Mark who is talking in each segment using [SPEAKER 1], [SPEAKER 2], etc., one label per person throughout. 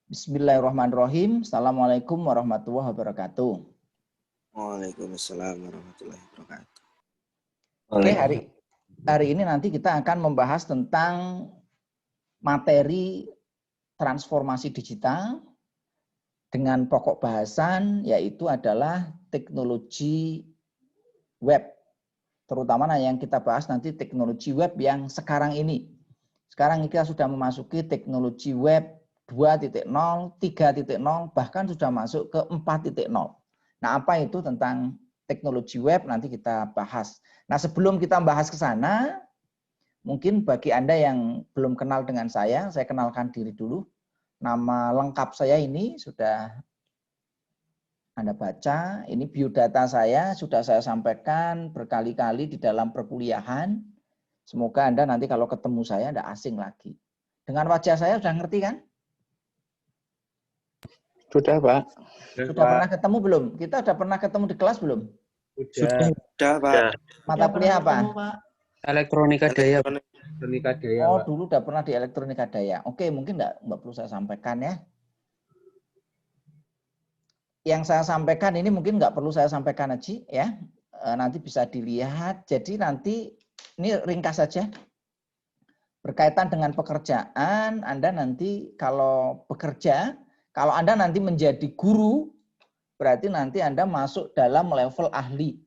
[SPEAKER 1] Bismillahirrahmanirrahim. Assalamualaikum warahmatullahi wabarakatuh.
[SPEAKER 2] Waalaikumsalam warahmatullahi wabarakatuh.
[SPEAKER 1] Oke, hari ini nanti kita akan membahas tentang materi transformasi digital dengan pokok bahasan yaitu adalah teknologi web. Terutama yang kita bahas nanti teknologi web yang sekarang ini. Sekarang kita sudah memasuki teknologi web 2.0, 3.0, bahkan sudah masuk ke 4.0. Nah, apa itu tentang teknologi web nanti kita bahas. Nah, sebelum kita bahas ke sana, mungkin bagi Anda yang belum kenal dengan saya kenalkan diri dulu. Nama lengkap saya ini sudah Anda baca, ini biodata saya sudah saya sampaikan berkali-kali di dalam perkuliahan. Semoga Anda nanti kalau ketemu saya tidak asing lagi. Dengan wajah saya sudah ngerti kan?
[SPEAKER 3] Sudah, Pak.
[SPEAKER 1] Sudah pernah ketemu belum? Kita sudah pernah ketemu di kelas belum?
[SPEAKER 2] Sudah, Pak.
[SPEAKER 1] Mata kuliah apa?
[SPEAKER 3] Elektronika daya.
[SPEAKER 1] Oh, dulu udah pernah di elektronika daya. Oke, mungkin nggak perlu saya sampaikan ya. Yang saya sampaikan ini mungkin nggak perlu saya sampaikan aja ya. Nanti bisa dilihat. Jadi nanti ini ringkas saja. Berkaitan dengan pekerjaan, Anda nanti kalau bekerja, kalau Anda nanti menjadi guru, berarti nanti Anda masuk dalam level ahli.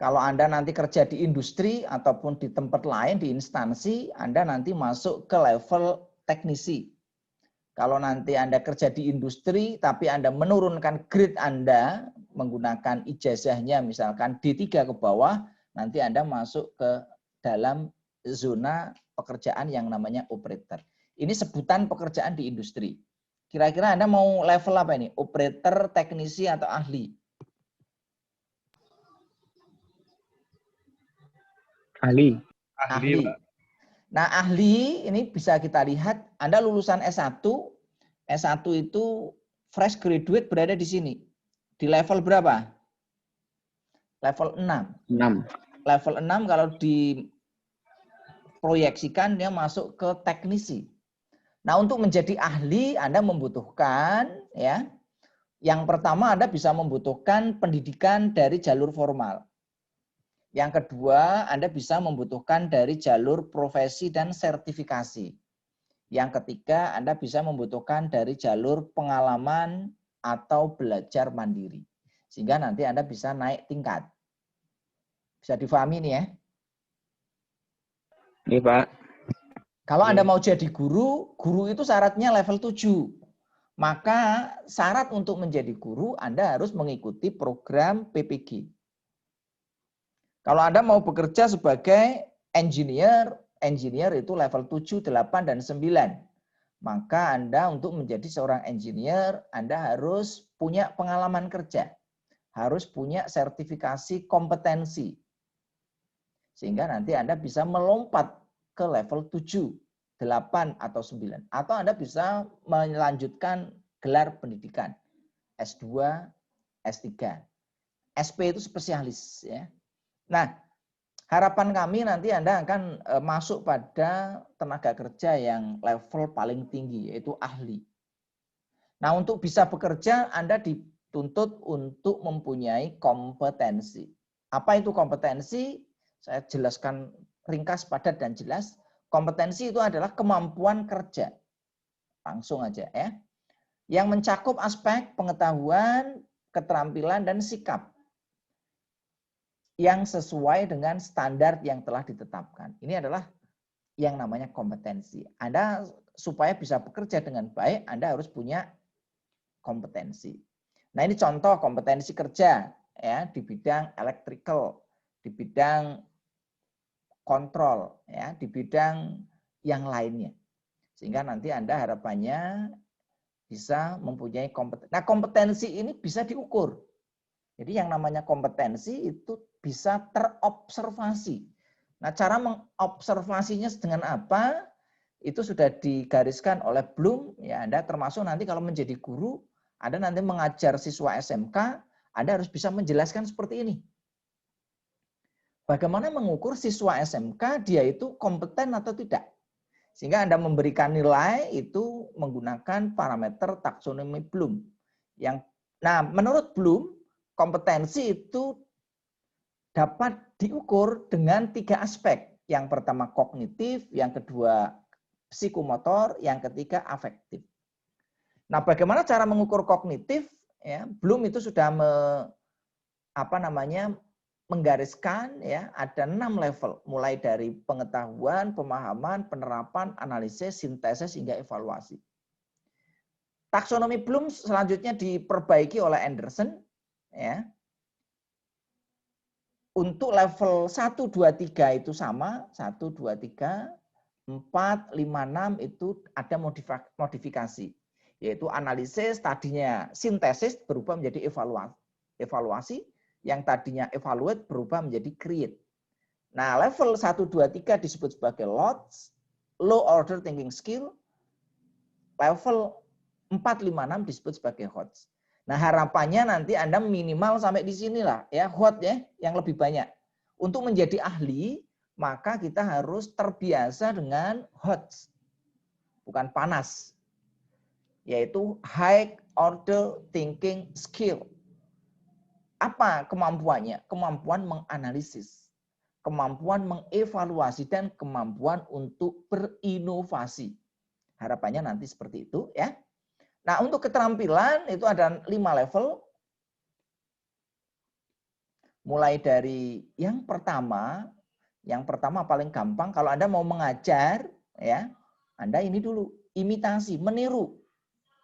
[SPEAKER 1] Kalau Anda nanti kerja di industri ataupun di tempat lain, di instansi, Anda nanti masuk ke level teknisi. Kalau nanti Anda kerja di industri, tapi Anda menurunkan grade Anda menggunakan ijazahnya misalkan D3 ke bawah, nanti Anda masuk ke dalam zona pekerjaan yang namanya operator. Ini sebutan pekerjaan di industri. Kira-kira Anda mau level apa ini? Operator, teknisi, atau ahli?
[SPEAKER 3] Ahli.
[SPEAKER 1] Ahli. Nah, ahli ini bisa kita lihat, Anda lulusan S1, S1 itu fresh graduate berada di sini. Di level berapa? Level 6.
[SPEAKER 3] 6.
[SPEAKER 1] Level 6 kalau diproyeksikan dia masuk ke teknisi. Nah, untuk menjadi ahli Anda membutuhkan ya. Yang pertama Anda bisa membutuhkan pendidikan dari jalur formal. Yang kedua, Anda bisa membutuhkan dari jalur profesi dan sertifikasi. Yang ketiga, Anda bisa membutuhkan dari jalur pengalaman atau belajar mandiri. Sehingga nanti Anda bisa naik tingkat. Bisa difahami nih ya?
[SPEAKER 3] Ini, Pak.
[SPEAKER 1] Kalau Anda mau jadi guru, guru itu syaratnya level 7. Maka syarat untuk menjadi guru, Anda harus mengikuti program PPG. Kalau Anda mau bekerja sebagai engineer itu level 7, 8, dan 9. Maka Anda untuk menjadi seorang engineer, Anda harus punya pengalaman kerja. Harus punya sertifikasi kompetensi. Sehingga nanti Anda bisa melompat ke level 7, 8, atau 9. Atau Anda bisa melanjutkan gelar pendidikan. S2, S3. SP itu spesialis. Ya. Nah, harapan kami nanti Anda akan masuk pada tenaga kerja yang level paling tinggi, yaitu ahli. Nah, untuk bisa bekerja, Anda dituntut untuk mempunyai kompetensi. Apa itu kompetensi? Saya jelaskan ringkas, padat, dan jelas. Kompetensi itu adalah kemampuan kerja. Langsung aja ya. Yang mencakup aspek pengetahuan, keterampilan, dan sikap yang sesuai dengan standar yang telah ditetapkan. Ini adalah yang namanya kompetensi. Anda supaya bisa bekerja dengan baik, Anda harus punya kompetensi. Nah, ini contoh kompetensi kerja ya di bidang electrical, di bidang kontrol, ya, di bidang yang lainnya. Sehingga nanti Anda harapannya bisa mempunyai kompetensi. Nah, kompetensi ini bisa diukur. Jadi yang namanya kompetensi itu bisa terobservasi. Nah, cara mengobservasinya dengan apa? Itu sudah digariskan oleh Bloom. Ya, Anda termasuk nanti kalau menjadi guru, Anda nanti mengajar siswa SMK, Anda harus bisa menjelaskan seperti ini. Bagaimana mengukur siswa SMK dia itu kompeten atau tidak? Sehingga Anda memberikan nilai itu menggunakan parameter taksonomi Bloom. Nah, menurut Bloom, kompetensi itu dapat diukur dengan 3 aspek. Yang pertama kognitif, yang kedua psikomotor, yang ketiga afektif. Nah, bagaimana cara mengukur kognitif? Ya, Bloom itu sudah menggariskan ya, ada 6 level, mulai dari pengetahuan, pemahaman, penerapan, analisis, sintesis hingga evaluasi. Taksonomi Bloom selanjutnya diperbaiki oleh Anderson ya. Untuk level 1 2 3 itu sama, 1 2 3 4 5 6 itu ada modifikasi, yaitu analisis tadinya sintesis berubah menjadi evaluasi, yang tadinya evaluate berubah menjadi create. Nah, level 1, 2, 3 disebut sebagai LOTS, low order thinking skill. Level 4, 5, 6 disebut sebagai HOTS. Nah, harapannya nanti Anda minimal sampai di sinilah ya, HOT ya, yang lebih banyak. Untuk menjadi ahli, maka kita harus terbiasa dengan HOTS. Bukan panas. Yaitu high order thinking skill. Apa kemampuannya? Kemampuan menganalisis, kemampuan mengevaluasi, dan kemampuan untuk berinovasi. Harapannya nanti seperti itu ya. Nah, untuk keterampilan itu ada 5 level. Mulai dari yang pertama paling gampang kalau Anda mau mengajar ya, Anda ini dulu imitasi, meniru.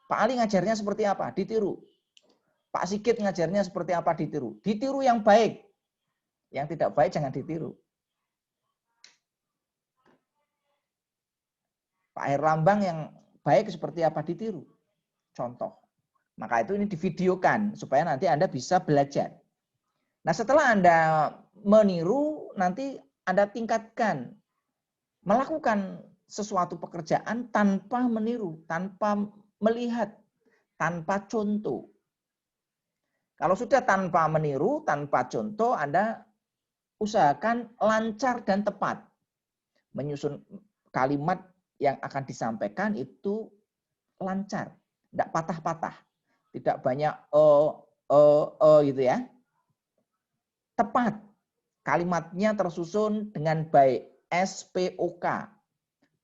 [SPEAKER 1] Pak Ali ngajarnya seperti apa? Ditiru. Pak Sigit ngajarnya seperti apa? Ditiru. Ditiru yang baik. Yang tidak baik jangan ditiru. Pak Herlambang yang baik seperti apa? Ditiru. Contoh. Maka itu ini divideokan supaya nanti Anda bisa belajar. Nah, setelah Anda meniru, nanti Anda tingkatkan. Melakukan sesuatu pekerjaan tanpa meniru, tanpa melihat, tanpa contoh. Kalau sudah tanpa meniru, tanpa contoh, Anda usahakan lancar dan tepat. Menyusun kalimat yang akan disampaikan itu lancar, tidak patah-patah. Tidak banyak gitu ya. Tepat. Kalimatnya tersusun dengan baik. SPOK.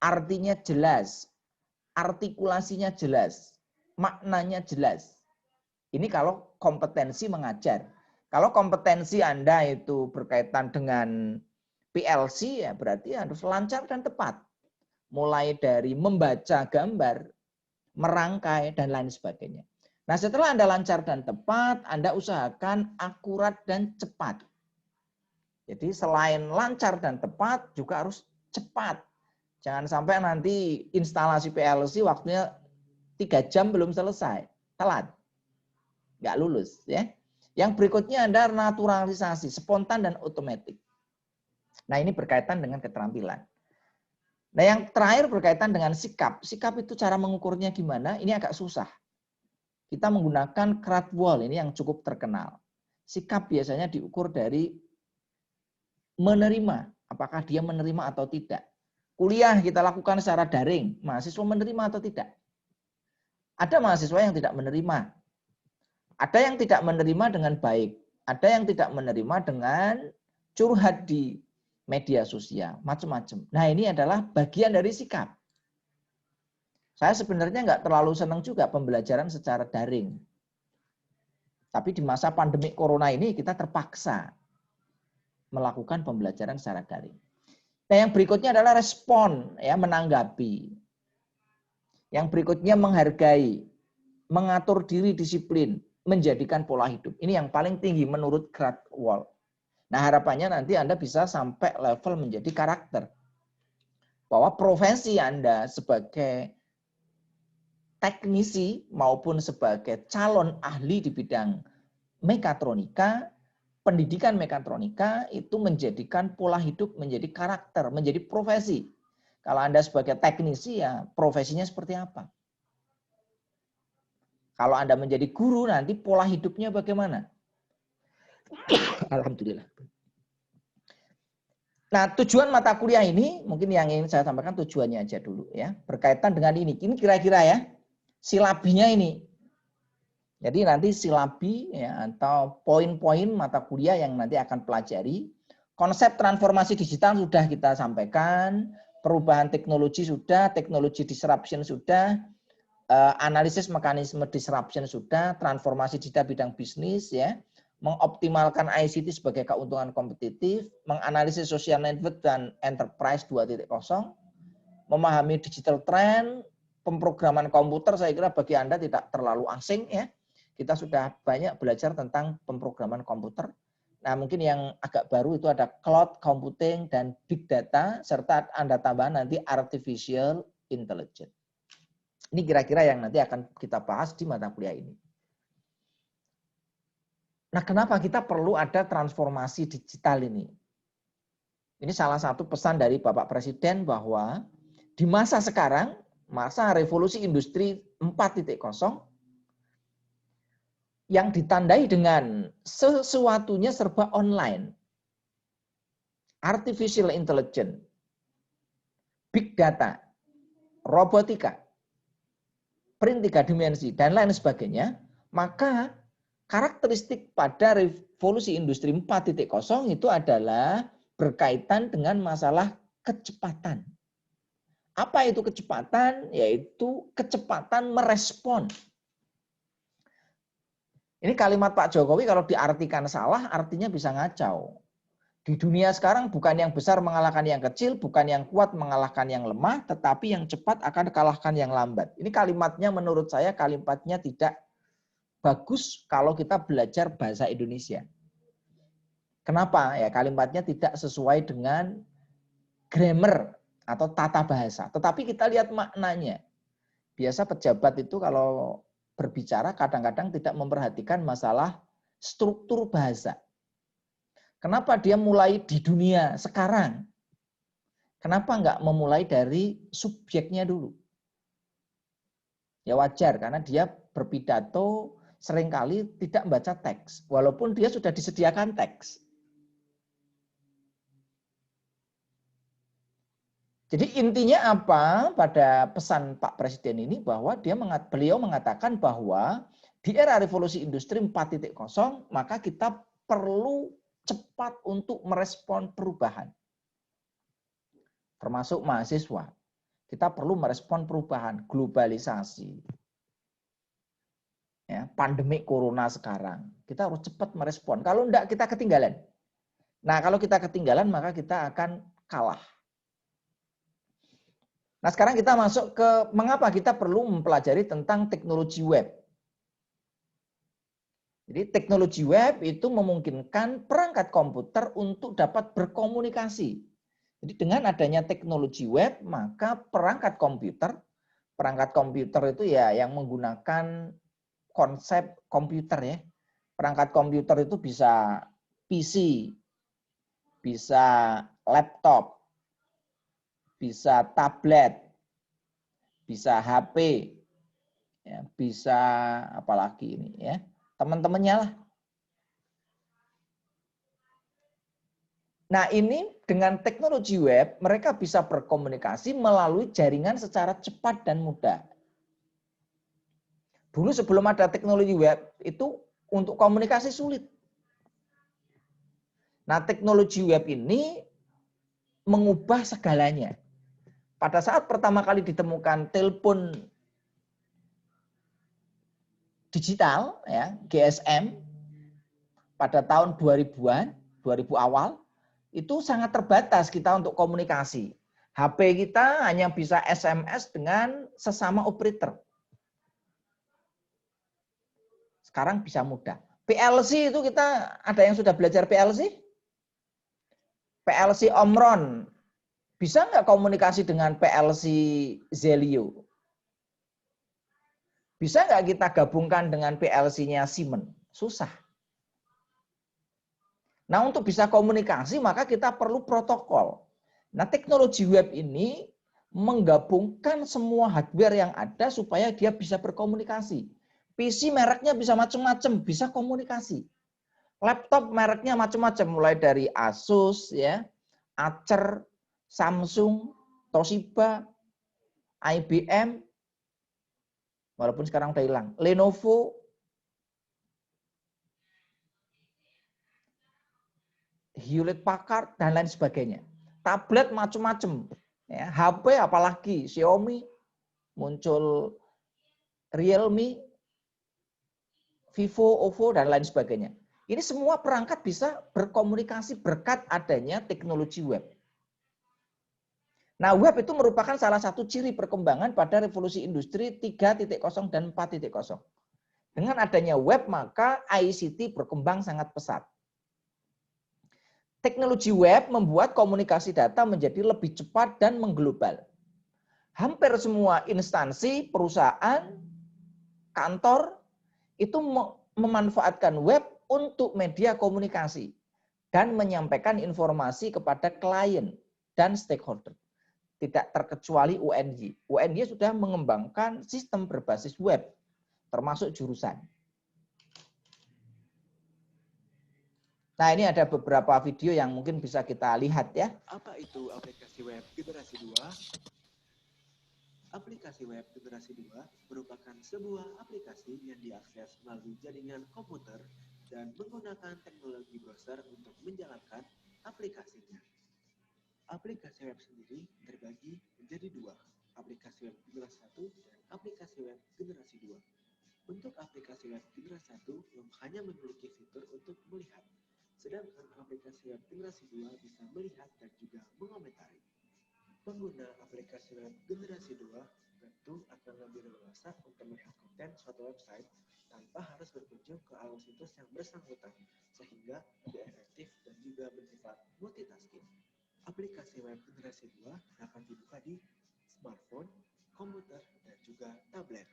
[SPEAKER 1] Artinya jelas. Artikulasinya jelas. Maknanya jelas. Ini kalau kompetensi mengajar. Kalau kompetensi Anda itu berkaitan dengan PLC, ya berarti harus lancar dan tepat. Mulai dari membaca gambar, merangkai, dan lain sebagainya. Nah, setelah Anda lancar dan tepat, Anda usahakan akurat dan cepat. Jadi selain lancar dan tepat, juga harus cepat. Jangan sampai nanti instalasi PLC waktunya 3 jam belum selesai. Telat. Nggak lulus. Ya. Yang berikutnya Anda naturalisasi, spontan dan otomatis. Nah, ini berkaitan dengan keterampilan. Nah, yang terakhir berkaitan dengan sikap. Sikap itu cara mengukurnya gimana? Ini agak susah. Kita menggunakan Krathwohl, ini yang cukup terkenal. Sikap biasanya diukur dari menerima. Apakah dia menerima atau tidak. Kuliah kita lakukan secara daring. Mahasiswa menerima atau tidak? Ada mahasiswa yang tidak menerima. Ada yang tidak menerima dengan baik. Ada yang tidak menerima dengan curhat di media sosial. Macam-macam. Nah, ini adalah bagian dari sikap. Saya sebenarnya nggak terlalu senang juga pembelajaran secara daring. Tapi di masa pandemi corona ini kita terpaksa melakukan pembelajaran secara daring. Nah, yang berikutnya adalah respon, ya, menanggapi. Yang berikutnya menghargai, mengatur diri disiplin, menjadikan pola hidup. Ini yang paling tinggi menurut Krathwohl. Nah, harapannya nanti Anda bisa sampai level menjadi karakter. Bahwa profesi Anda sebagai teknisi maupun sebagai calon ahli di bidang mekatronika, pendidikan mekatronika itu menjadikan pola hidup menjadi karakter, menjadi profesi. Kalau Anda sebagai teknisi, ya profesinya seperti apa? Kalau Anda menjadi guru, nanti pola hidupnya bagaimana? Alhamdulillah. Nah, tujuan mata kuliah ini mungkin yang ingin saya sampaikan tujuannya aja dulu ya. Berkaitan dengan ini. Ini kira-kira ya silabinya ini. Jadi nanti silabi ya atau poin-poin mata kuliah yang nanti akan pelajari. Konsep transformasi digital sudah kita sampaikan, perubahan teknologi sudah, teknologi disruption sudah, analisis mekanisme disruption sudah, transformasi digital bidang bisnis ya, mengoptimalkan ICT sebagai keuntungan kompetitif, menganalisis social network dan enterprise 2.0, memahami digital trend, pemrograman komputer saya kira bagi Anda tidak terlalu asing ya. Kita sudah banyak belajar tentang pemrograman komputer. Nah, mungkin yang agak baru itu ada cloud computing dan big data serta Anda tambahan nanti artificial intelligence. Ini kira-kira yang nanti akan kita bahas di mata kuliah ini. Nah, kenapa kita perlu ada transformasi digital ini? Ini salah satu pesan dari Bapak Presiden bahwa di masa sekarang, masa revolusi industri 4.0, yang ditandai dengan sesuatunya serba online, artificial intelligence, big data, robotika, print 3 dimensi, dan lain sebagainya, maka karakteristik pada revolusi industri 4.0 itu adalah berkaitan dengan masalah kecepatan. Apa itu kecepatan? Yaitu kecepatan merespon. Ini kalimat Pak Jokowi kalau diartikan salah, artinya bisa ngacau. Di dunia sekarang bukan yang besar mengalahkan yang kecil, bukan yang kuat mengalahkan yang lemah, tetapi yang cepat akan kalahkan yang lambat. Ini kalimatnya menurut saya kalimatnya tidak bagus kalau kita belajar bahasa Indonesia. Kenapa? Ya kalimatnya tidak sesuai dengan grammar atau tata bahasa. Tetapi kita lihat maknanya. Biasa pejabat itu kalau berbicara kadang-kadang tidak memperhatikan masalah struktur bahasa. Kenapa dia mulai di dunia sekarang? Kenapa enggak memulai dari subjeknya dulu? Ya wajar, karena dia berpidato seringkali tidak membaca teks, walaupun dia sudah disediakan teks. Jadi intinya apa pada pesan Pak Presiden ini bahwa beliau mengatakan bahwa di era revolusi industri 4.0 maka kita perlu cepat untuk merespon perubahan. Termasuk mahasiswa. Kita perlu merespon perubahan, globalisasi. Ya, pandemi corona sekarang. Kita harus cepat merespon. Kalau enggak kita ketinggalan. Nah, kalau kita ketinggalan maka kita akan kalah. Nah, sekarang kita masuk ke mengapa kita perlu mempelajari tentang teknologi web. Jadi teknologi web itu memungkinkan perangkat komputer untuk dapat berkomunikasi. Jadi dengan adanya teknologi web, maka perangkat komputer itu ya yang menggunakan konsep komputer ya. Perangkat komputer itu bisa PC, bisa laptop, bisa tablet, bisa HP, ya, bisa apalagi ini ya. Teman-temannya lah. Nah ini dengan teknologi web, mereka bisa berkomunikasi melalui jaringan secara cepat dan mudah. Dulu sebelum ada teknologi web, itu untuk komunikasi sulit. Nah teknologi web ini mengubah segalanya. Pada saat pertama kali ditemukan telepon digital, ya GSM, pada tahun 2000-an, 2000 awal, itu sangat terbatas kita untuk komunikasi. HP kita hanya bisa SMS dengan sesama operator. Sekarang bisa mudah. PLC itu kita, ada yang sudah belajar PLC? PLC Omron. Bisa nggak komunikasi dengan PLC Zelio? Bisa nggak kita gabungkan dengan PLC-nya Siemens? Susah. Nah, untuk bisa komunikasi maka kita perlu protokol. Nah, teknologi web ini menggabungkan semua hardware yang ada supaya dia bisa berkomunikasi. PC mereknya bisa macam-macam, bisa komunikasi. Laptop mereknya macam-macam, mulai dari Asus ya, Acer, Samsung, Toshiba, IBM, walaupun sekarang udah hilang, Lenovo, Hewlett Packard, dan lain sebagainya. Tablet macam-macam. Ya, HP apalagi, Xiaomi, muncul Realme, Vivo, OVO, dan lain sebagainya. Ini semua perangkat bisa berkomunikasi berkat adanya teknologi web. Nah, web itu merupakan salah satu ciri perkembangan pada revolusi industri 3.0 dan 4.0. Dengan adanya web, maka ICT berkembang sangat pesat. Teknologi web membuat komunikasi data menjadi lebih cepat dan mengglobal. Hampir semua instansi, perusahaan, kantor, itu memanfaatkan web untuk media komunikasi dan menyampaikan informasi kepada klien dan stakeholder. Tidak terkecuali UNY. UNY sudah mengembangkan sistem berbasis web, termasuk jurusan. Nah, ini ada beberapa video yang mungkin bisa kita lihat ya.
[SPEAKER 4] Apa itu aplikasi web generasi 2? Aplikasi web generasi 2 merupakan sebuah aplikasi yang diakses melalui jaringan komputer dan menggunakan teknologi browser untuk menjalankan aplikasinya. Aplikasi web sendiri terbagi menjadi dua, aplikasi web generasi 1 dan aplikasi web generasi 2. Untuk aplikasi web generasi 1 yang hanya memiliki fitur untuk melihat, sedangkan aplikasi web generasi 2 bisa melihat dan juga mengomentari. Pengguna aplikasi web generasi 2 tentu akan lebih leluasa untuk melihat konten suatu website tanpa harus berkunjung ke alamat situs yang bersangkutan, sehingga lebih efektif dan juga bersifat multitasking. Aplikasi web generasi 2 dapat dibuka di smartphone, komputer, dan juga tablet.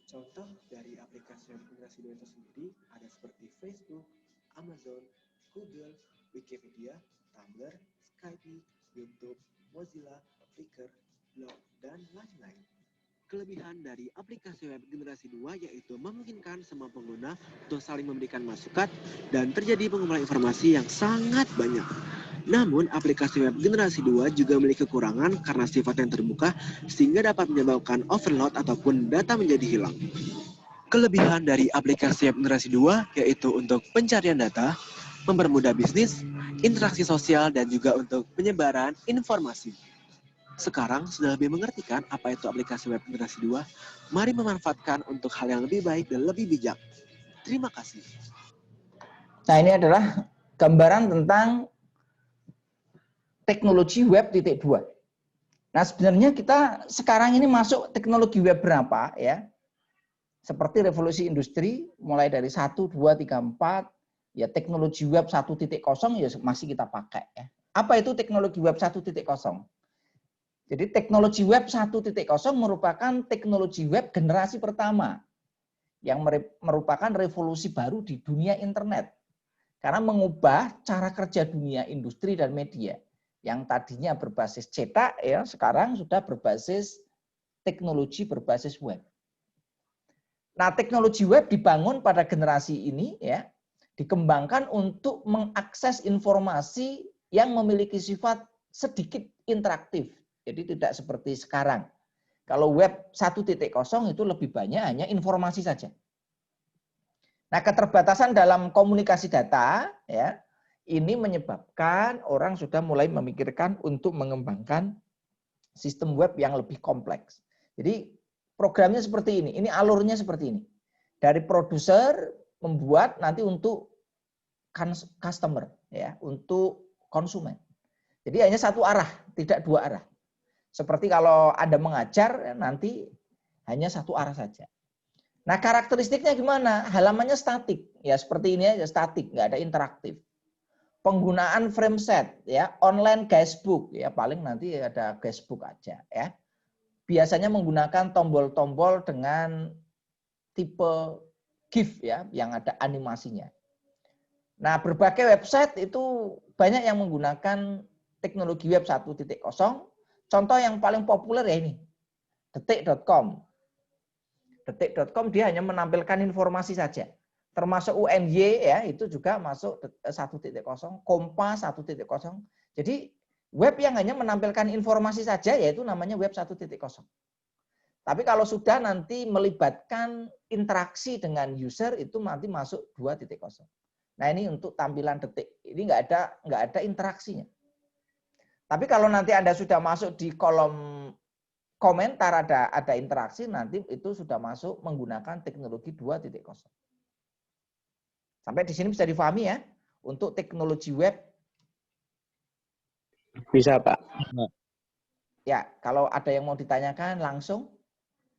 [SPEAKER 4] Contoh dari aplikasi web generasi 2 itu sendiri ada seperti Facebook, Amazon, Google, Wikipedia, Tumblr, Skype, YouTube, Mozilla, Flickr, blog, dan lain-lain. Kelebihan dari aplikasi web generasi 2 yaitu memungkinkan semua pengguna untuk saling memberikan masukan dan terjadi pengumpulan informasi yang sangat banyak. Namun, aplikasi web generasi 2 juga memiliki kekurangan karena sifat yang terbuka sehingga dapat menyebabkan overload ataupun data menjadi hilang. Kelebihan dari aplikasi web generasi 2 yaitu untuk pencarian data, mempermudah bisnis, interaksi sosial, dan juga untuk penyebaran informasi. Sekarang sudah lebih mengerti kan apa itu aplikasi web generasi 2? Mari memanfaatkan untuk hal yang lebih baik dan lebih bijak. Terima kasih.
[SPEAKER 1] Nah, ini adalah gambaran tentang teknologi web titik 2. Nah, sebenarnya kita sekarang ini masuk teknologi web berapa ya? Seperti revolusi industri mulai dari 1, 2, 3, 4, ya teknologi web 1.0 ya masih kita pakai ya. Apa itu teknologi web 1.0? Jadi teknologi web 1.0 merupakan teknologi web generasi pertama yang merupakan revolusi baru di dunia internet. Karena mengubah cara kerja dunia industri dan media. Yang tadinya berbasis cetak ya sekarang sudah berbasis teknologi berbasis web. Nah, teknologi web dibangun pada generasi ini ya, dikembangkan untuk mengakses informasi yang memiliki sifat sedikit interaktif. Jadi tidak seperti sekarang. Kalau web 1.0 itu lebih banyak hanya informasi saja. Nah, keterbatasan dalam komunikasi data ya, ini menyebabkan orang sudah mulai memikirkan untuk mengembangkan sistem web yang lebih kompleks. Jadi programnya seperti ini alurnya seperti ini. Dari produser membuat nanti untuk customer ya, untuk konsumen. Jadi hanya satu arah, tidak dua arah. Seperti kalau Anda mengajar nanti hanya satu arah saja. Nah, karakteristiknya gimana? Halamannya statik, ya seperti ini aja statik, nggak ada interaktif. Penggunaan frame set, ya online guestbook, ya paling nanti ada guestbook aja, ya. Biasanya menggunakan tombol-tombol dengan tipe GIF, ya, yang ada animasinya. Nah, berbagai website itu banyak yang menggunakan teknologi web 1.0. Contoh yang paling populer ya ini, detik.com. Detik.com dia hanya menampilkan informasi saja. termasuk UNY ya, itu juga masuk 1.0, Kompas 1.0. Jadi web yang hanya menampilkan informasi saja yaitu namanya web 1.0. Tapi kalau sudah nanti melibatkan interaksi dengan user itu nanti masuk 2.0. Nah, ini untuk tampilan detik. Ini nggak ada interaksinya. Tapi kalau nanti Anda sudah masuk di kolom komentar ada interaksi, nanti itu sudah masuk menggunakan teknologi 2.0. Sampai di sini bisa difahami ya, untuk teknologi web.
[SPEAKER 3] Bisa, Pak.
[SPEAKER 1] Ya, kalau ada yang mau ditanyakan langsung,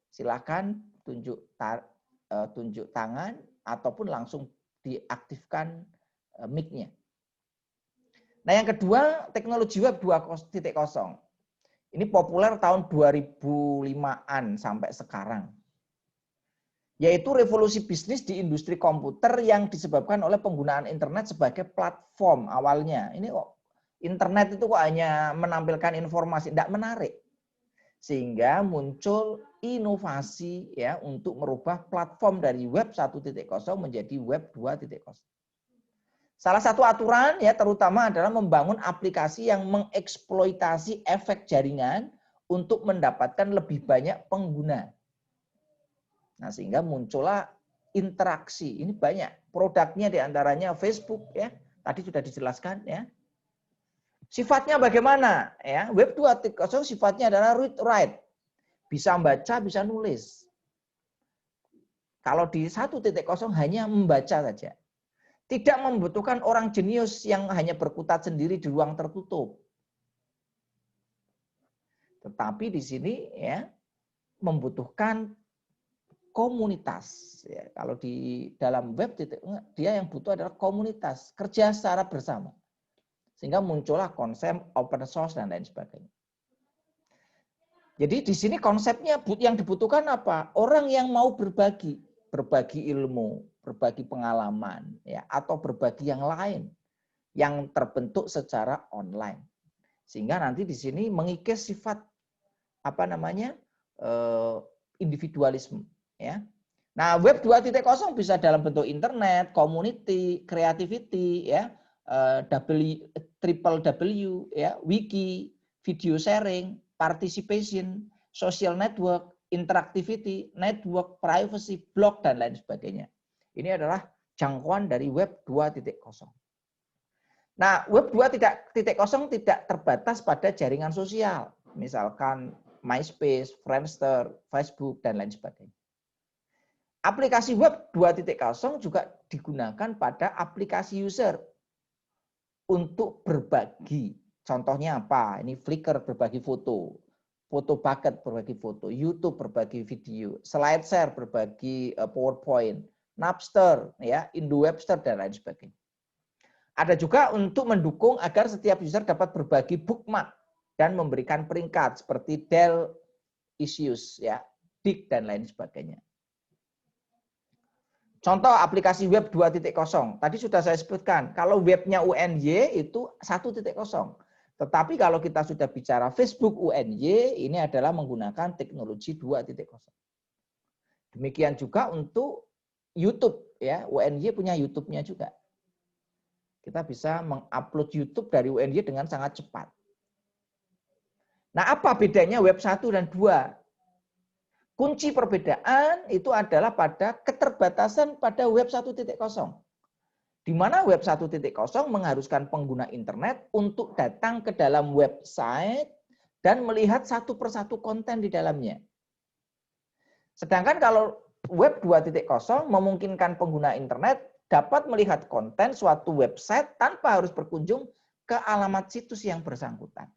[SPEAKER 1] silakan tunjuk tangan ataupun langsung diaktifkan mic-nya. Nah, yang kedua, teknologi web 2.0. Ini populer tahun 2005-an sampai sekarang. Yaitu revolusi bisnis di industri komputer yang disebabkan oleh penggunaan internet sebagai platform awalnya. Ini kok internet itu kok hanya menampilkan informasi, tidak menarik. Sehingga muncul inovasi ya untuk merubah platform dari web 1.0 menjadi web 2.0. Salah satu aturan ya terutama adalah membangun aplikasi yang mengeksploitasi efek jaringan untuk mendapatkan lebih banyak pengguna. Nah, sehingga muncullah interaksi. Ini banyak produknya diantaranya Facebook ya. Tadi sudah dijelaskan ya. Sifatnya bagaimana? Ya, web 2.0 sifatnya adalah read write. Bisa membaca, bisa nulis. Kalau di 1.0 hanya membaca saja. Tidak membutuhkan orang jenius yang hanya berkutat sendiri di ruang tertutup. Tetapi di sini ya membutuhkan komunitas. Ya, kalau di dalam web dia yang butuh adalah komunitas, kerja secara bersama. Sehingga muncullah konsep open source dan lain sebagainya. Jadi di sini konsepnya yang dibutuhkan apa? Orang yang mau berbagi ilmu, berbagi pengalaman, ya, atau berbagi yang lain yang terbentuk secara online. Sehingga nanti di sini mengikis sifat individualisme, ya. Nah, web 2.0 bisa dalam bentuk internet, community, creativity, ya, www, ya, wiki, video sharing, participation, social network, interactivity, network, privacy, blog, dan lain sebagainya. Ini adalah jangkauan dari web 2.0. Nah, web 2.0 tidak terbatas pada jaringan sosial, misalkan MySpace, Friendster, Facebook, dan lain sebagainya. Aplikasi web 2.0 juga digunakan pada aplikasi user untuk berbagi. Contohnya apa? Ini Flickr berbagi foto, Photobucket berbagi foto, YouTube berbagi video, SlideShare berbagi PowerPoint, Napster, ya, IndoWebster, dan lain sebagainya. Ada juga untuk mendukung agar setiap user dapat berbagi bookmark dan memberikan peringkat seperti Dell Issues, ya, Dig, dan lain sebagainya. Contoh aplikasi web 2.0. Tadi sudah saya sebutkan, kalau webnya UNY itu 1.0. Tetapi kalau kita sudah bicara Facebook UNY, ini adalah menggunakan teknologi 2.0. Demikian juga untuk YouTube, ya, UNY punya YouTube-nya juga. Kita bisa mengupload YouTube dari UNY dengan sangat cepat. Nah, apa bedanya web 1 dan 2? Kunci perbedaan itu adalah pada keterbatasan pada web 1.0. Di mana web 1.0 mengharuskan pengguna internet untuk datang ke dalam website dan melihat satu persatu konten di dalamnya. Sedangkan kalau web 2.0 memungkinkan pengguna internet dapat melihat konten suatu website tanpa harus berkunjung ke alamat situs yang bersangkutan.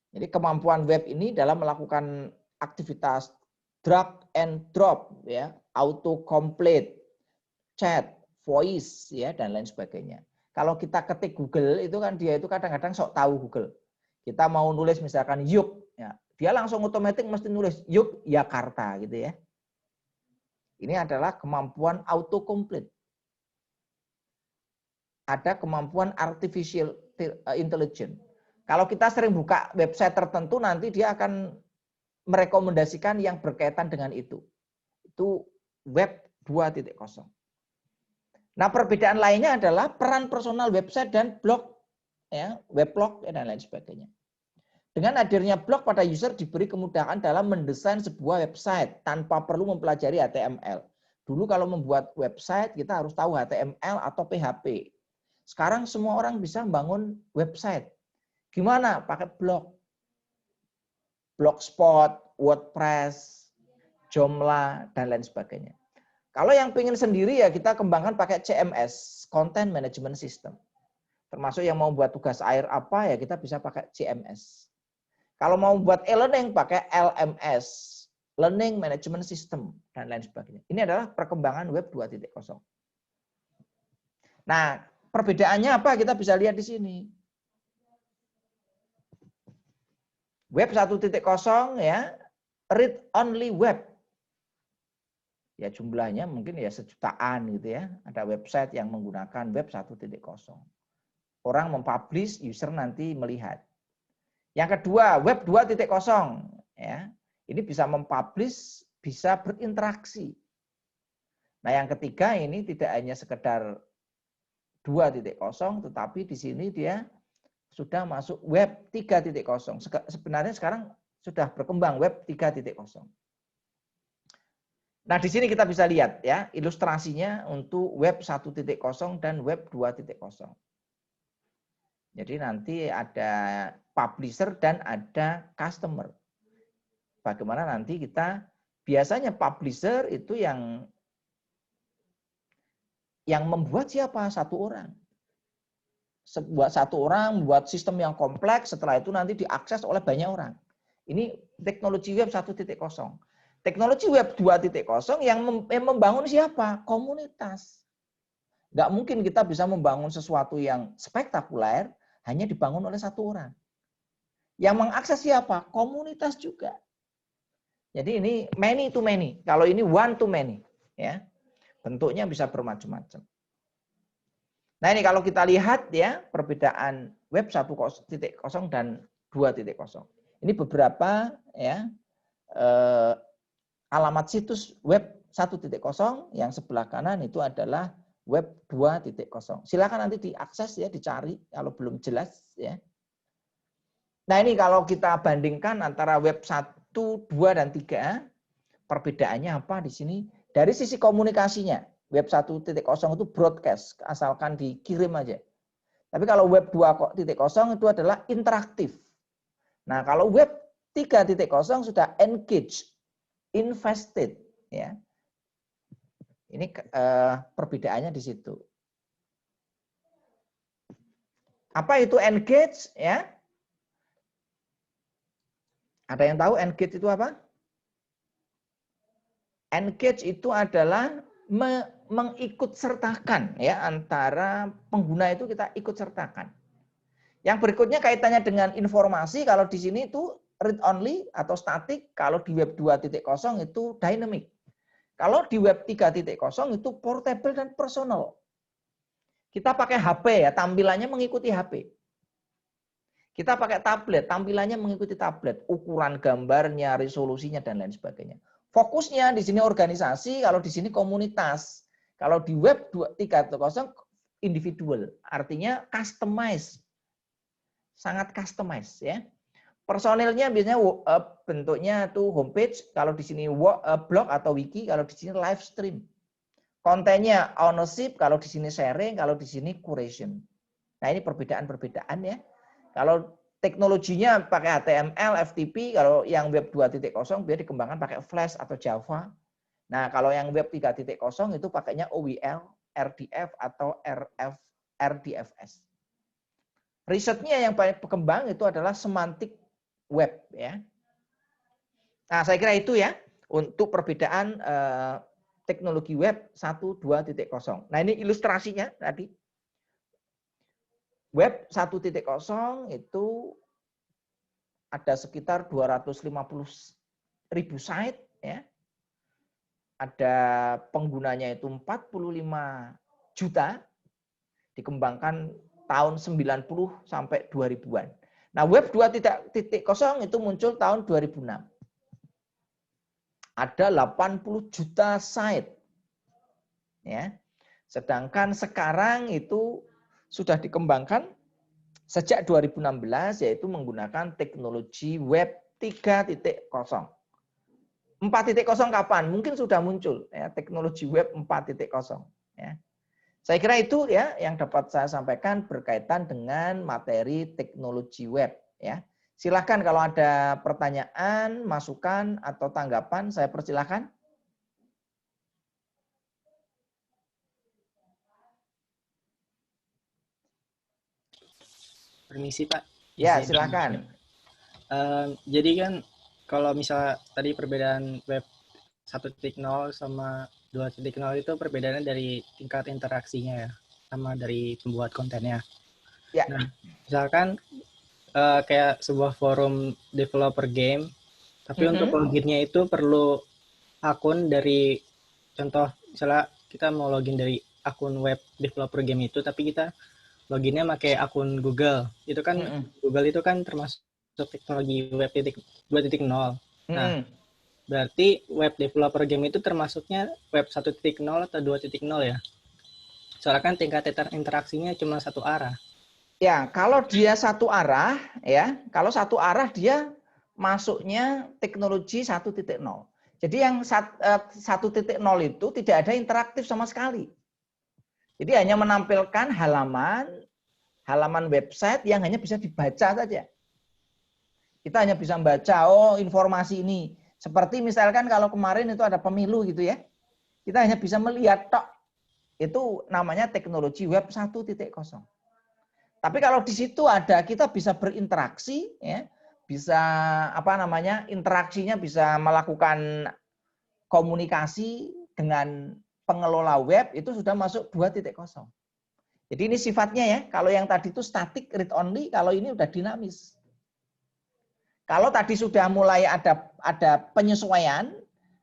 [SPEAKER 1] Jadi kemampuan web ini dalam melakukan aktivitas drag and drop, ya, auto complete, chat, voice, ya, dan lain sebagainya. Kalau kita ketik Google itu kan dia itu kadang-kadang sok tahu Google. Kita mau nulis misalkan yuk, ya, dia langsung otomatis mesti nulis yuk Jakarta gitu ya. Ini adalah kemampuan auto complete. Ada kemampuan artificial intelligence. Kalau kita sering buka website tertentu, nanti dia akan merekomendasikan yang berkaitan dengan itu. Itu web 2.0. Nah, perbedaan lainnya adalah peran personal website dan blog, ya, weblog dan lain sebagainya. Dengan hadirnya blog pada user diberi kemudahan dalam mendesain sebuah website tanpa perlu mempelajari HTML. Dulu kalau membuat website kita harus tahu HTML atau PHP. Sekarang semua orang bisa membangun website. Gimana? Pakai blog. Blogspot, WordPress, Joomla, dan lain sebagainya. Kalau yang pengen sendiri ya kita kembangkan pakai CMS, Content Management System. Termasuk yang mau buat tugas akhir apa ya kita bisa pakai CMS. Kalau mau buat e-learning pakai LMS, Learning Management System, dan lain sebagainya. Ini adalah perkembangan web 2.0. Nah, perbedaannya apa? Kita bisa lihat di sini. Web 1.0 ya, read only web. Ya jumlahnya mungkin ya sejutaan gitu ya. Ada website yang menggunakan web 1.0. Orang mempublish, user nanti melihat. Yang kedua, web 2.0 ya. Ini bisa mempublish, bisa berinteraksi. Nah, yang ketiga ini tidak hanya sekedar 2.0 tetapi di sini dia sudah masuk web 3.0. Sebenarnya sekarang sudah berkembang web 3.0. Nah, di sini kita bisa lihat ya ilustrasinya untuk web 1.0 dan web 2.0. Jadi nanti ada publisher dan ada customer. Bagaimana nanti kita biasanya publisher itu yang membuat siapa? Satu orang. Satu orang membuat sistem yang kompleks, setelah itu nanti diakses oleh banyak orang. Ini teknologi web 1.0. Teknologi web 2.0 yang membangun siapa? Komunitas. Nggak mungkin kita bisa membangun sesuatu yang spektakuler hanya dibangun oleh satu orang. Yang mengakses siapa? Komunitas juga. Jadi ini many to many. Kalau ini one to many, ya. Bentuknya bisa bermacam-macam. Nah, ini kalau kita lihat ya perbedaan web 1.0 dan 2.0. Ini beberapa ya alamat situs web 1.0, yang sebelah kanan itu adalah web 2.0. Silakan nanti diakses ya, dicari kalau belum jelas ya. Nah, ini kalau kita bandingkan antara web 1, 2 dan 3, perbedaannya apa di sini? Dari sisi komunikasinya, web 1.0 itu broadcast, asalkan dikirim aja. Tapi kalau web 2.0 itu adalah interaktif. Nah, kalau web 3.0 sudah engage, invested, ya. Ini perbedaannya di situ. Apa itu engage? Ya, ada yang tahu engage itu apa? Engage itu adalah mengikut sertakan ya, antara pengguna itu kita ikut sertakan. Yang berikutnya kaitannya dengan informasi, kalau di sini itu read only atau static, kalau di web 2.0 itu dynamic. Kalau di web 3.0 itu portable dan personal. Kita pakai HP ya, tampilannya mengikuti HP. Kita pakai tablet, tampilannya mengikuti tablet, ukuran gambarnya, resolusinya dan lain sebagainya. Fokusnya di sini organisasi, kalau di sini komunitas. Kalau di web 3.0 individual, artinya customize. Sangat customize ya. Personilnya biasanya bentuknya tuh homepage, kalau di sini blog atau wiki, kalau di sini live stream. Kontennya ownership, kalau di sini sharing, kalau di sini curation. Nah, ini perbedaan-perbedaan ya. Kalau teknologinya pakai HTML, FTP, kalau yang web 2.0 biar dikembangkan pakai Flash atau Java. Nah, kalau yang web 3.0 itu pakainya OWL, RDF atau RDFS. Risetnya yang paling berkembang itu adalah semantik web ya. Nah, saya kira itu ya untuk perbedaan teknologi web 1, 2.0. Nah, ini ilustrasinya tadi. Web 1.0 itu ada sekitar 250.000 site ya. Ada penggunanya itu 45 juta, dikembangkan tahun 90 sampai 2000-an. Nah, web 2.0 itu muncul tahun 2006. Ada 80 juta site. Ya. Sedangkan sekarang itu sudah dikembangkan sejak 2016 yaitu menggunakan teknologi web 3.0. 4.0 kapan? Mungkin sudah muncul ya teknologi web 4.0 ya. Saya kira itu ya yang dapat saya sampaikan berkaitan dengan materi teknologi web ya. Silakan kalau ada pertanyaan, masukan atau tanggapan saya persilahkan.
[SPEAKER 5] Permisi Pak.
[SPEAKER 1] Ya,
[SPEAKER 5] Izin.
[SPEAKER 1] silakan.
[SPEAKER 5] Jadi kan kalau misal tadi perbedaan web 1.0 sama 2.0 itu perbedaannya dari tingkat interaksinya ya, sama dari pembuat kontennya.
[SPEAKER 1] Ya.
[SPEAKER 5] Nah, misalkan kayak sebuah forum developer game, tapi untuk loginnya itu perlu akun dari, contoh misalnya kita mau login dari akun web developer game itu, tapi kita loginnya pakai akun Google. Itu kan Google itu kan termasuk teknologi web 2.0. Nah, berarti web developer game itu termasuknya web 1.0 atau 2.0 ya? Soalnya kan tingkat interaksinya cuma satu arah.
[SPEAKER 1] Ya, kalau dia satu arah ya, kalau satu arah dia masuknya teknologi 1.0. Jadi yang 1.0 itu tidak ada interaktif sama sekali. Jadi hanya menampilkan halaman website yang hanya bisa dibaca saja. Kita hanya bisa membaca, oh informasi ini. Seperti misalkan kalau kemarin itu ada pemilu gitu ya. Kita hanya bisa melihat tok. Itu namanya teknologi web 1.0. Tapi kalau di situ ada, kita bisa berinteraksi, ya, bisa interaksinya bisa melakukan komunikasi dengan pengelola web, itu sudah masuk 2.0. Jadi ini sifatnya ya, kalau yang tadi itu static read only, kalau ini udah dinamis. Kalau tadi sudah mulai ada penyesuaian,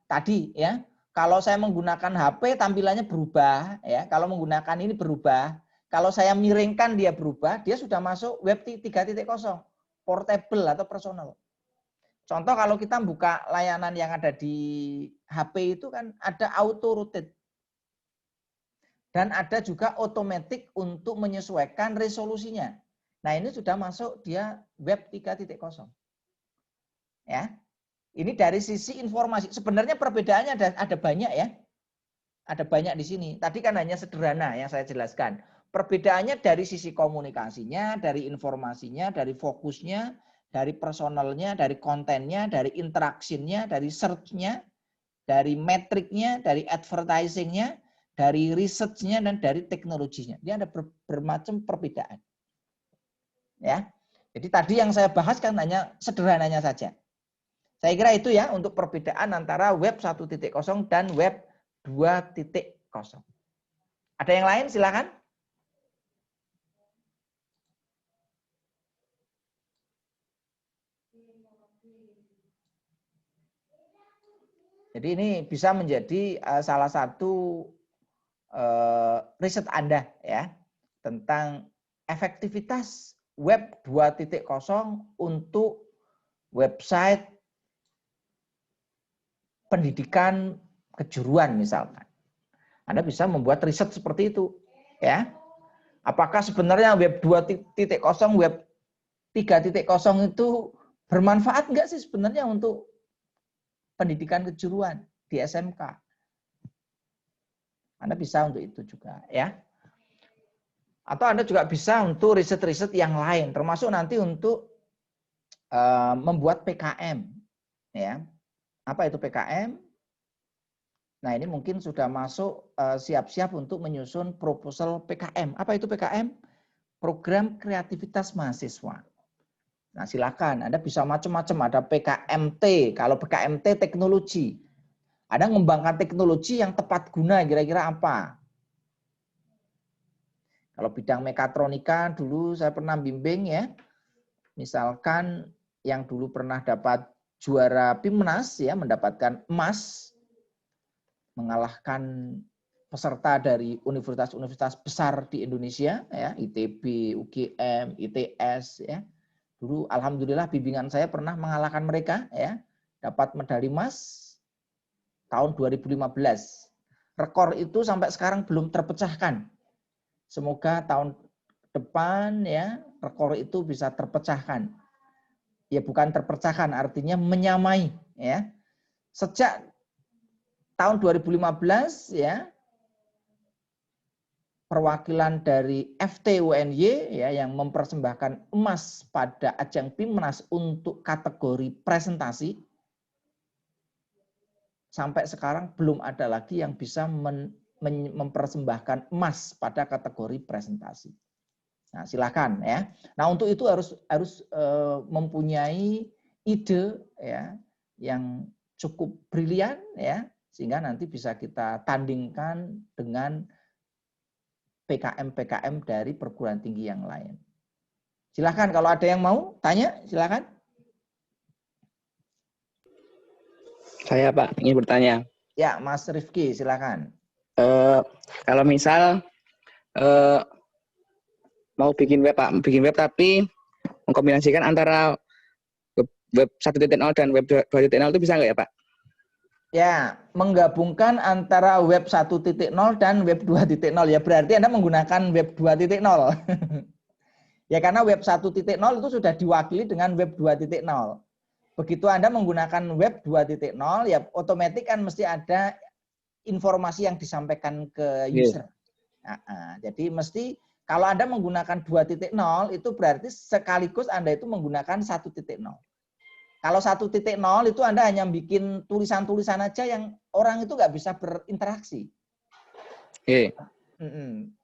[SPEAKER 1] tadi ya, kalau saya menggunakan HP tampilannya berubah, ya, kalau menggunakan ini berubah. Kalau saya miringkan dia berubah, dia sudah masuk web 3.0, portable atau personal. Contoh kalau kita buka layanan yang ada di HP itu kan ada auto rotate. Dan ada juga otomatis untuk menyesuaikan resolusinya. Nah ini sudah masuk dia web 3.0. Ya, ini dari sisi informasi. Sebenarnya perbedaannya ada banyak ya. Ada banyak di sini. Tadi kan hanya sederhana yang saya jelaskan. Perbedaannya dari sisi komunikasinya, dari informasinya, dari fokusnya, dari personalnya, dari kontennya, dari interaksinya, dari search-nya, dari metriknya, dari advertising-nya, dari research-nya, dan dari teknologinya. Dia ada bermacam perbedaan. Ya. Jadi tadi yang saya bahas kan hanya sederhananya saja. Saya kira itu ya untuk perbedaan antara web 1.0 dan web 2.0. Ada yang lain silakan. Jadi ini bisa menjadi salah satu riset Anda ya tentang efektivitas web 2.0 untuk website pendidikan kejuruan misalkan. Anda bisa membuat riset seperti itu ya. Apakah sebenarnya web 2.0, web 3.0 itu bermanfaat enggak sih sebenarnya untuk pendidikan kejuruan di SMK? Anda bisa untuk itu juga ya. Atau Anda juga bisa untuk riset-riset yang lain, termasuk nanti untuk membuat PKM ya. Apa itu PKM? Nah, ini mungkin sudah masuk siap-siap untuk menyusun proposal PKM. Apa itu PKM? Program Kreativitas Mahasiswa. Nah, silakan. Anda bisa macam-macam. Ada PKMT. Kalau PKMT teknologi. Ada mengembangkan teknologi yang tepat guna. Kira-kira apa? Kalau bidang mekatronika dulu saya pernah bimbing ya. Misalkan yang dulu pernah dapat juara PIMNAS ya, mendapatkan emas, mengalahkan peserta dari universitas-universitas besar di Indonesia ya, ITB, UGM, ITS ya. Dulu alhamdulillah bimbingan saya pernah mengalahkan mereka ya, dapat medali emas tahun 2015. rekor itu sampai sekarang belum terpecahkan. Semoga tahun depan ya rekor itu bisa terpecahkan. Ya bukan terpecahkan, artinya menyamai ya. Sejak tahun 2015 ya perwakilan dari FTUNY ya yang mempersembahkan emas pada ajang PIMNAS untuk kategori presentasi sampai sekarang belum ada lagi yang bisa mempersembahkan emas pada kategori presentasi. Nah, silakan ya. Nah, untuk itu harus mempunyai ide ya yang cukup brilian ya sehingga nanti bisa kita tandingkan dengan PKM dari perguruan tinggi yang lain. Silakan kalau ada yang mau tanya, silakan.
[SPEAKER 3] Saya Pak ingin bertanya.
[SPEAKER 1] Ya, Mas Rifki, silakan.
[SPEAKER 3] Kalau misal mau bikin web Pak, tapi mengkombinasikan antara web 1.0 dan web 2.0 itu bisa nggak ya Pak?
[SPEAKER 1] Ya, menggabungkan antara web 1.0 dan web 2.0 ya berarti Anda menggunakan web 2.0. Ya karena web 1.0 itu sudah diwakili dengan web 2.0. Begitu Anda menggunakan web 2.0 ya otomatis kan mesti ada informasi yang disampaikan ke user. Jadi mesti kalau Anda menggunakan 2.0 itu berarti sekaligus Anda itu menggunakan 1.0. Kalau 1.0 itu Anda hanya bikin tulisan-tulisan aja yang orang itu nggak bisa berinteraksi.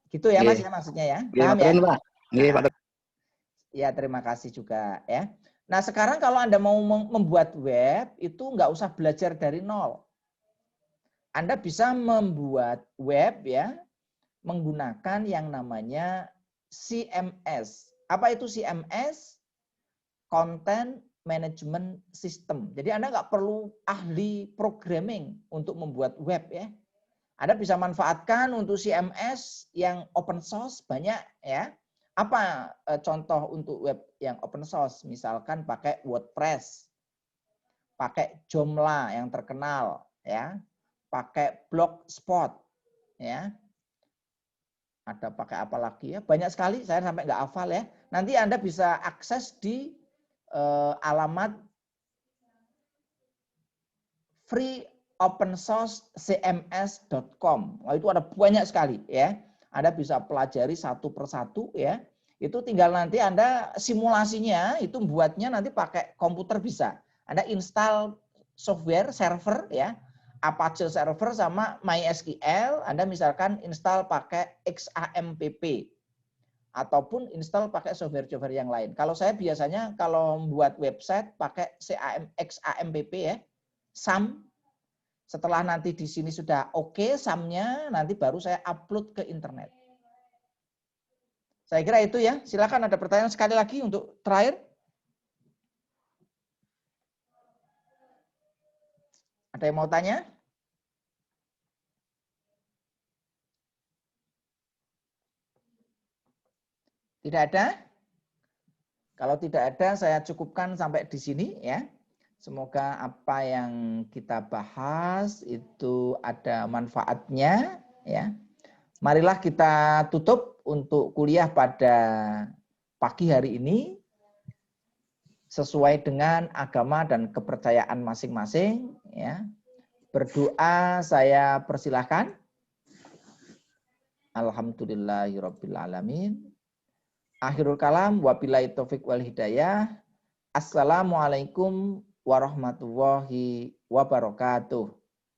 [SPEAKER 1] Gitu ya Mas ya maksudnya ya. Paham ya?
[SPEAKER 3] Pak. Pak.
[SPEAKER 1] Ya terima kasih juga ya. Nah sekarang kalau Anda mau membuat web itu nggak usah belajar dari nol. Anda bisa membuat web ya menggunakan yang namanya CMS. Apa itu CMS? Content Management System. Jadi Anda nggak perlu ahli programming untuk membuat web ya. Anda bisa manfaatkan untuk CMS yang open source banyak ya. Apa contoh untuk web yang open source? Misalkan pakai WordPress, pakai Joomla yang terkenal ya, pakai Blogspot ya. Ada pakai apa lagi ya? Banyak sekali saya sampai nggak hafal ya. Nanti Anda bisa akses di alamat freeopensourcecms.com. Nah, itu ada banyak sekali ya. Anda bisa pelajari satu persatu ya. Itu tinggal nanti Anda simulasinya itu buatnya nanti pakai komputer bisa. Anda install software server ya. Apache server sama MySQL, Anda misalkan install pakai XAMPP. Ataupun install pakai software-software yang lain. Kalau saya biasanya kalau membuat website pakai XAMPP ya, SAM. Setelah nanti di sini sudah oke SAM-nya, nanti baru saya upload ke internet. Saya kira itu ya. Silakan ada pertanyaan sekali lagi untuk terakhir. Ada yang mau tanya? Tidak ada? Kalau tidak ada, saya cukupkan sampai di sini ya. Semoga apa yang kita bahas itu ada manfaatnya ya. Marilah kita tutup untuk kuliah pada pagi hari ini sesuai dengan agama dan kepercayaan masing-masing ya. Berdoa saya persilahkan. Alhamdulillahirabbil alamin. Akhirul kalam wabillahi taufik wal hidayah. Assalamualaikum warahmatullahi wabarakatuh.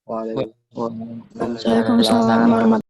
[SPEAKER 2] Waalaikumsalam.
[SPEAKER 3] Waalaikumsalam warahmatullahi wabarakatuh.